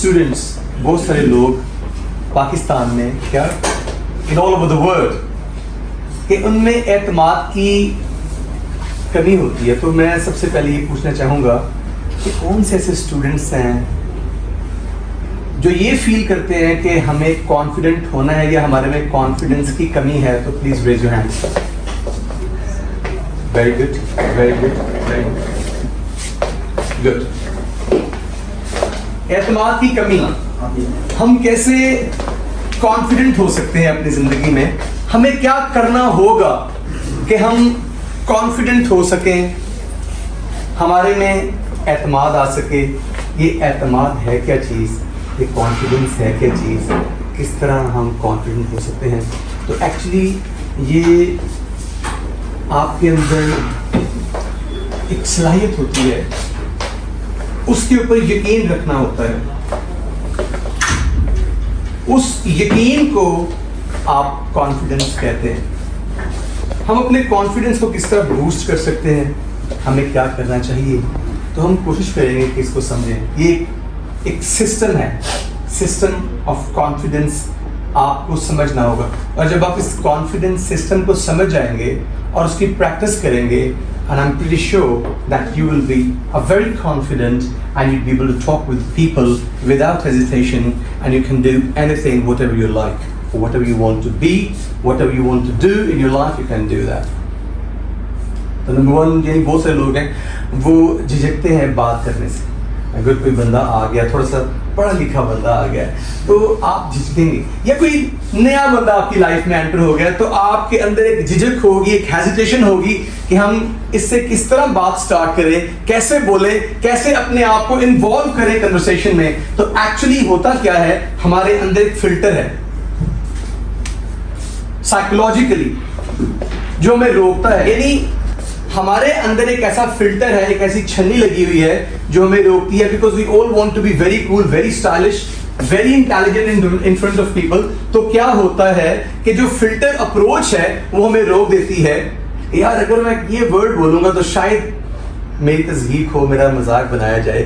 Students, बहुत सारे लोग पाकिस्तान में क्या in all over the world कि उनमें एतमाद की कमी होती है। तो मैं सबसे पहले ये पूछना चाहूँगा कि कौन से ऐसे स्टूडेंट्स हैं जो ये फील करते हैं कि हमें कॉन्फिडेंट होना है या हमारे में कॉन्फिडेंस की कमी है। तो please raise your hands. Very good, very good, very good. एतमाद की कमी, हम कैसे कॉन्फिडेंट हो सकते हैं अपनी ज़िंदगी में? हमें क्या करना होगा कि हम कॉन्फिडेंट हो सकें, हमारे में एतमाद आ सके? ये एतमाद है क्या चीज़? ये कॉन्फिडेंस है क्या चीज़? किस तरह हम कॉन्फिडेंट हो सकते हैं? तो एक्चुअली ये आपके अंदर एक सलाहियत होती है, उसके ऊपर यकीन रखना होता है। उस यकीन को आप कॉन्फिडेंस कहते हैं। हम अपने कॉन्फिडेंस को किस तरह बूस्ट कर सकते हैं, हमें क्या करना चाहिए, तो हम कोशिश करेंगे कि इसको समझें। ये एक सिस्टम है, सिस्टम ऑफ कॉन्फिडेंस आपको समझना होगा। और जब आप इस कॉन्फिडेंस सिस्टम को समझ जाएंगे और उसकी प्रैक्टिस करेंगे, and I'm pretty sure that you will be a very confident and you'll be able to talk with people without hesitation, and you can do anything, whatever you like, or whatever you want to be, whatever you want to do in your life, you can do that. तो number one, यही बहुत सारे लोग हैं वो झिझकते हैं बात करने से। अगर कोई बंदा आ गया, थोड़ा सा पढ़ा लिखा बंदा आ गया, तो आप झिझकेंगे, या कोई नया बंदा आपकी लाइफ में एंटर हो गया तो आपके अंदर एक झिझक होगी, एक हेजिटेशन होगी कि हम इससे किस तरह बात स्टार्ट करें, कैसे बोले, कैसे अपने आप को इन्वॉल्व करें कन्वर्सेशन में। तो एक्चुअली होता क्या है, हमारे अंदर एक फिल्टर है साइकोलॉजिकली जो हमें रोकता है। यानी हमारे अंदर एक ऐसा फिल्टर है, एक ऐसी छन्नी लगी हुई है जो हमें रोकती है, because we all want to be very cool, very stylish, very intelligent in front of people. तो क्या होता है कि जो फिल्टर अप्रोच है वो हमें रोक देती है। यार अगर मैं ये वर्ड बोलूंगा तो शायद मेरी तज़हीक हो, मेरा मजाक बनाया जाए,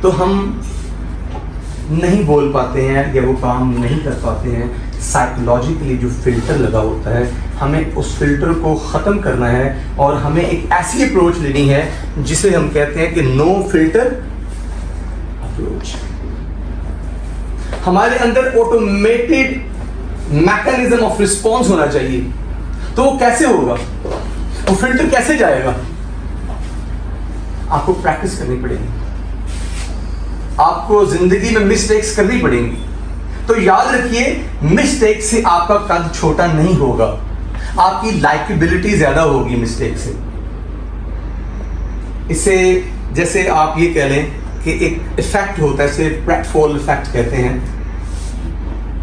तो हम नहीं बोल पाते हैं या वो काम नहीं कर पाते हैं। साइकोलॉजिकली जो फिल्टर लगा होता है, हमें उस फिल्टर को ख़त्म करना है और हमें एक ऐसी अप्रोच लेनी है जिसे हम कहते हैं कि नो फिल्टर अप्रोच। हमारे अंदर ऑटोमेटेड मैकेनिज्म ऑफ रिस्पॉन्स होना चाहिए। तो वो कैसे होगा, वो फिल्टर कैसे जाएगा? आपको प्रैक्टिस करनी पड़ेगी, आपको जिंदगी में मिस्टेक्स करनी पड़ेंगी। तो याद रखिए, मिस्टेक से आपका कद छोटा नहीं होगा, आपकी लाइकेबिलिटी ज्यादा होगी मिस्टेक से। इसे जैसे आप ये कह लें कि एक इफेक्ट होता है, इसे प्रेटफॉल इफेक्ट कहते हैं।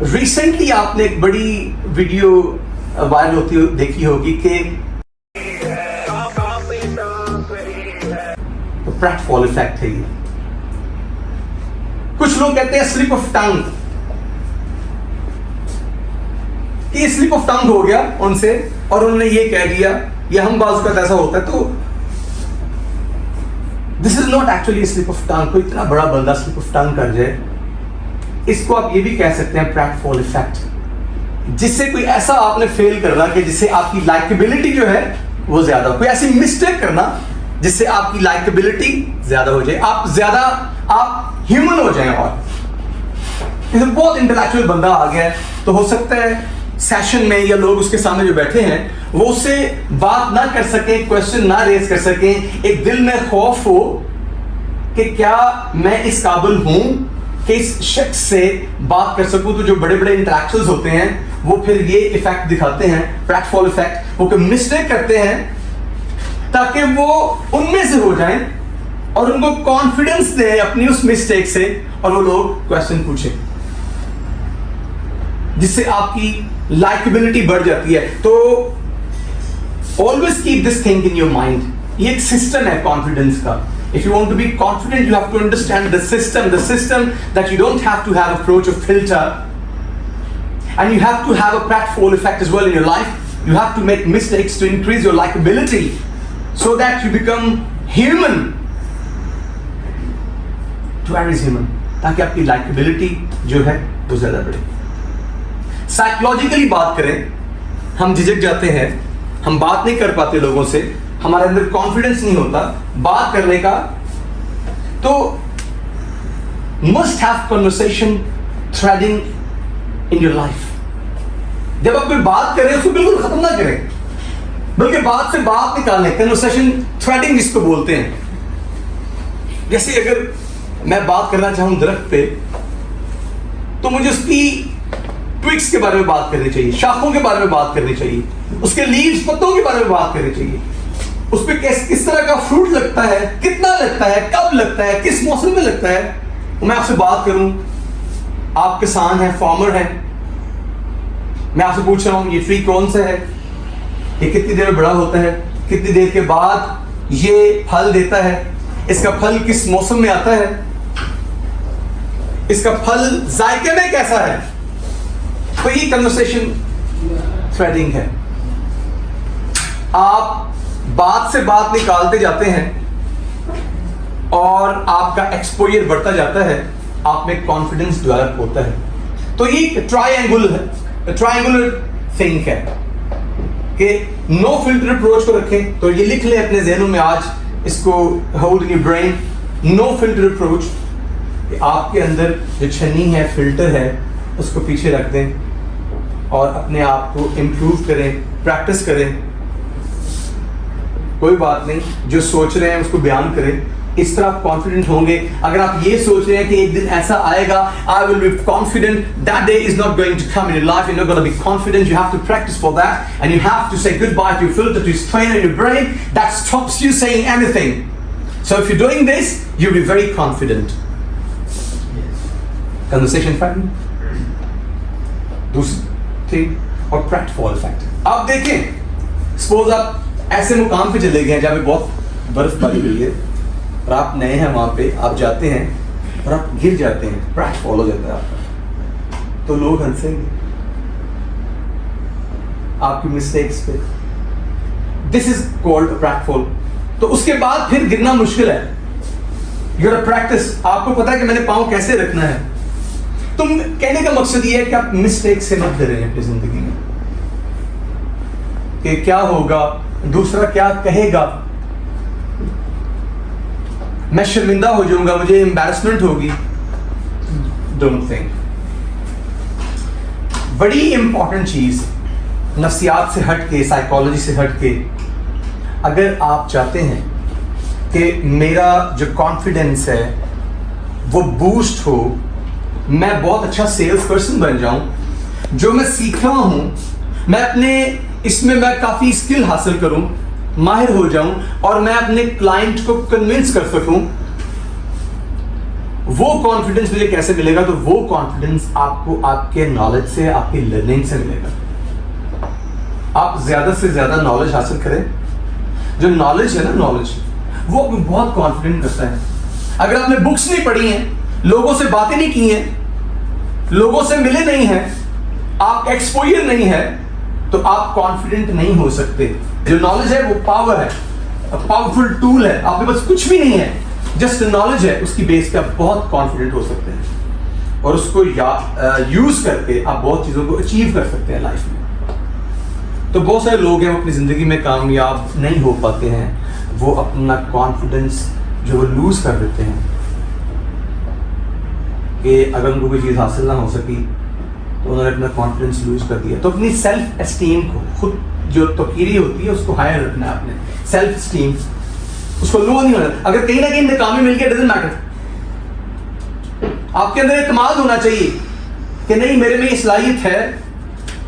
रिसेंटली आपने एक बड़ी वीडियो वायरल होती देखी होगी कि तो प्रेटफॉल इफेक्ट है ये। कुछ लोग कहते हैं स्लिप ऑफ टंग, कि स्लिप ऑफ टंग हो गया उनसे और उन्होंने ये कह दिया, या हम बाजू का ऐसा होता है। तो this is not actually slip of tongue. कोई इतना बड़ा बंदा स्लिप ऑफ टंग कर जाए, इसको आप ये भी कह सकते हैं प्रेटफॉल इफेक्ट, जिससे कोई ऐसा आपने फेल करना कि जिससे आपकी लाइकेबिलिटी जो है वो ज्यादा हो। कोई ऐसी मिस्टेक करना जिससे आपकी लाइकेबिलिटी ज्यादा हो जाए, आप ह्यूमन हो जाए। और जैसे बहुत इंटेलेक्चुअल बंदा आ गया है, तो हो सकता है सेशन में या लोग उसके सामने जो बैठे हैं वो उससे बात ना कर सके, क्वेश्चन ना रेज कर सके, एक दिल में खौफ हो कि क्या मैं इस काबिल हूं कि इस शख्स से बात कर सकूं। तो जो बड़े बड़े इंटरेक्शंस होते हैं वो फिर ये इफेक्ट दिखाते हैं, प्रेटफॉल इफेक्ट। वो कोई मिस्टेक करते हैं ताकि वो उनमें से हो जाएं और उनको कॉन्फिडेंस दे अपनी उस मिस्टेक से, और वो लोग क्वेश्चन पूछे, जिससे आपकी लाइकेबिलिटी बढ़ जाती है। तो always keep this thing in your mind. ये एक सिस्टम है कॉन्फिडेंस का। If you want to be confident, you have to understand the system that you don't have to have approach of filter, and you have to have a pratfall effect as well in your life. You have to make mistakes to increase your likability, so that you become human. To where is human? ताकि आपकी likeability जो है वो ज़्यादा बढ़े। Psychologically बात करें, हम झिझक जाते हैं, हम बात नहीं कर पाते लोगों से, हमारे अंदर कॉन्फिडेंस नहीं होता बात करने का, तो must have conversation threading in your life. जब आप कोई बात करें उसको बिल्कुल खत्म ना करें, बल्कि बात से बात निकालें, कन्वर्सेशन थ्रेडिंग जिसको बोलते हैं। जैसे अगर मैं बात करना चाहूं दरख्त पे, तो मुझे उसकी ट्विक्स के बारे में बात करनी चाहिए, शाखों के बारे में बात करनी चाहिए, उसके लीव्स पत्तों के बारे में बात करनी चाहिए, उस पर किस तरह का फ्रूट लगता है, कितना लगता है, कब लगता है, किस मौसम में लगता है। मैं आपसे बात करूं, आप किसान हैं, फार्मर हैं, मैं आपसे पूछ रहा हूं ये ट्री कौन सा है, ये कितनी देर में बड़ा होता है, कितनी देर के बाद ये फल देता है, इसका फल किस मौसम में आता है, इसका फल जायके में कैसा है। तो ये कन्वर्सेशन थ्रेडिंग है। आप बात से बात निकालते जाते हैं और आपका एक्सपोजर बढ़ता जाता है, आप में कॉन्फिडेंस डेवलप होता है। तो ये ट्रायंगुलर थिंक है कि नो फिल्टर अप्रोच को रखें। तो ये लिख लें अपने ज़हनों में आज, इसको hold in your brain, no filter approach. आपके अंदर जो छन्नी है, फिल्टर है, उसको पीछे रख दें और अपने आप को इम्प्रूव करें, प्रैक्टिस करें। कोई बात नहीं, जो सोच रहे हैं उसको बयान करें, इस तरह आप कॉन्फिडेंट होंगे। अगर आप ये सोच रहे हैं कि एक दिन ऐसा आएगा, I will be confident, that day is not going to come in your life, you are not gonna be confident, you have to practice for that and you have to say goodbye to your filter, to strain in your brain that stops you saying anything. So if you doing this, you will be very confident. Conversation factor, दूसरी और practical factor. आप देखें, suppose आप ऐसे मुकाम पे चले गए हैं जहाँ पे बहुत बर्फबारी हुई है और आप नए हैं, वहां पे आप जाते हैं और आप गिर जाते हैं, क्रैश फॉल हो जाता है आपका, तो लोग हंसेंगे आपकी मिस्टेक्स पे। This is called crash fall. तो उसके बाद फिर गिरना मुश्किल है। यू आर प्रैक्टिस, आपको पता है कि मैंने पाँव कैसे रखना है। तुम कहने का मकसद ये है कि आप मिस्टेक से मत डरें अपनी जिंदगी में कि क्या होगा, दूसरा क्या कहेगा, मैं शर्मिंदा हो जाऊंगा, मुझे एम्बैरसमेंट होगी। Don't think. बड़ी इंपॉर्टेंट चीज, नफ्सियात से हट के, साइकोलॉजी से हट के, अगर आप चाहते हैं कि मेरा जो कॉन्फिडेंस है वो बूस्ट हो, मैं बहुत अच्छा सेल्स पर्सन बन जाऊं, जो मैं सीख रहा हूं, मैं अपने इसमें मैं काफी स्किल हासिल करूं, माहिर हो जाऊं और मैं अपने क्लाइंट को कन्विंस कर सकूं, वो कॉन्फिडेंस मुझे कैसे मिलेगा? तो वो कॉन्फिडेंस आपको आपके नॉलेज से, आपकी लर्निंग से मिलेगा। आप ज्यादा से ज्यादा नॉलेज हासिल करें। जो नॉलेज है ना, नॉलेज वो आपको बहुत कॉन्फिडेंट करता है। अगर आपने बुक्स नहीं पढ़ी हैं, लोगों से बातें नहीं की हैं, लोगों से मिले नहीं हैं, आप एक्सपोजर नहीं है, तो आप कॉन्फिडेंट नहीं हो सकते। जो नॉलेज है वो पावर है, पावरफुल टूल है। आपके पास कुछ भी नहीं है, जस्ट नॉलेज है, उसकी बेस पे आप बहुत कॉन्फिडेंट हो सकते हैं और उसको यूज करके आप बहुत चीजों को अचीव कर सकते हैं लाइफ में। तो बहुत सारे लोग हैं वो अपनी जिंदगी में कामयाब नहीं हो पाते हैं, वो अपना कॉन्फिडेंस जो वो लूज कर देते हैं कि अगर उनको कोई चीज हासिल ना हो सकी तो उन्होंने अपना कॉन्फिडेंस लूज कर दिया। तो अपनी सेल्फ एस्टीम को, खुद जो तौकीरी होती है उसको हायर रखना है। अपने सेल्फ एस्टीम उसको लो नहीं होना। अगर कहीं ना कहीं नाकामी मिल गया, डजंट मैटर, आपके अंदर इत्मीनान होना चाहिए कि नहीं, मेरे में ये सलाहियत है,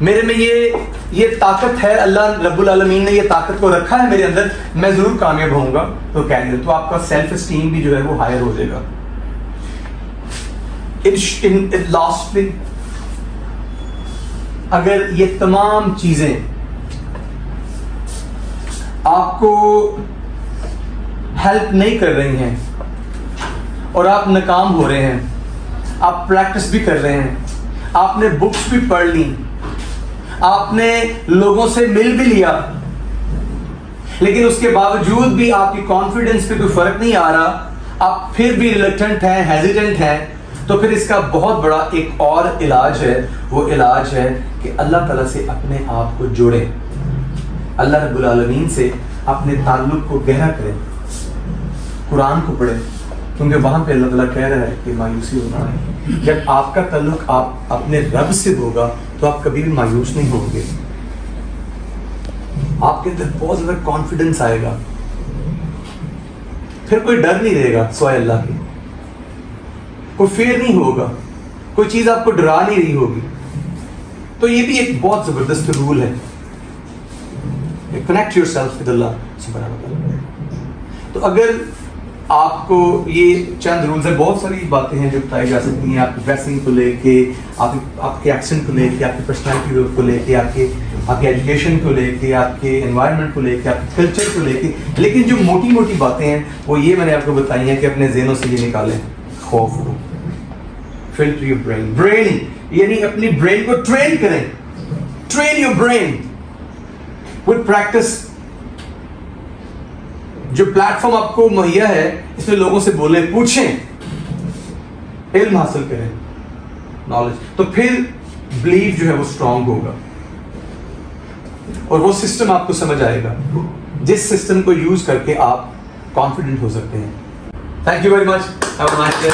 मेरे में ये ताकत है, अल्लाह रब्बुल आलमीन ने ये ताकत को रखा है मेरे अंदर, मैं जरूर कामयाब होऊंगा। तो कैरियर, तो आपका सेल्फ एस्टीम भी जो है वो हायर हो जाएगा। इन लास्टली, अगर ये तमाम चीजें आपको हेल्प नहीं कर रही हैं और आप नाकाम हो रहे हैं, आप प्रैक्टिस भी कर रहे हैं, आपने बुक्स भी पढ़ ली, आपने लोगों से मिल भी लिया, लेकिन उसके बावजूद भी आपकी कॉन्फिडेंस पे कोई फर्क नहीं आ रहा, आप फिर भी रिलक्टेंट हैं, हेजिटेंट हैं, तो फिर इसका बहुत बड़ा एक और इलाज है, वो इलाज है कि अल्लाह ताला से अपने आप को जोड़ें, अल्लाह रब्बुल आलमीन से अपने ताल्लुक को गहरा करें, कुरान को पढ़ें, क्योंकि वहां पे अल्लाह ताला कह रहा है कि मायूसी होना है। जब आपका ताल्लुक आप अपने रब से होगा तो आप कभी भी मायूस नहीं होंगे, आपके अंदर बहुत ज्यादा कॉन्फिडेंस आएगा, फिर कोई डर नहीं रहेगा सिवाय अल्लाह के, कोई फियर नहीं होगा, कोई चीज आपको डरा नहीं रही होगी। तो ये भी एक बहुत जबरदस्त रूल है, कनेक्ट योरसेल्फ विद अल्लाह सुब्हानहू व तआला। तो अगर आपको ये चंद रूल्स हैं, बहुत सारी बातें हैं जो बताई जा सकती हैं, आपकी ड्रेसिंग को लेके, आपके एक्सेंट को लेके, आपकी पर्सनैलिटी को लेके, आपके एजुकेशन को लेके, आपके एनवायरनमेंट को लेके, आपके कल्चर को लेके। लेकिन जो मोटी मोटी बातें हैं वो ये मैंने आपको बताई हैं कि अपने ज़हनों से ये निकालें, खौफ हो, फिल्टर योर ब्रेन, ब्रेन यानी अपनी ब्रेन को ट्रेन करें, train your brain with practice. जो प्लेटफॉर्म आपको मुहैया है इसमें लोगों से बोलें, पूछें, इल्म हासिल करें, नॉलेज, तो फिर बिलीव जो है वो स्ट्रांग होगा और वो सिस्टम आपको समझ आएगा जिस सिस्टम को यूज करके आप कॉन्फिडेंट हो सकते हैं। Thank you very much, have a nice day.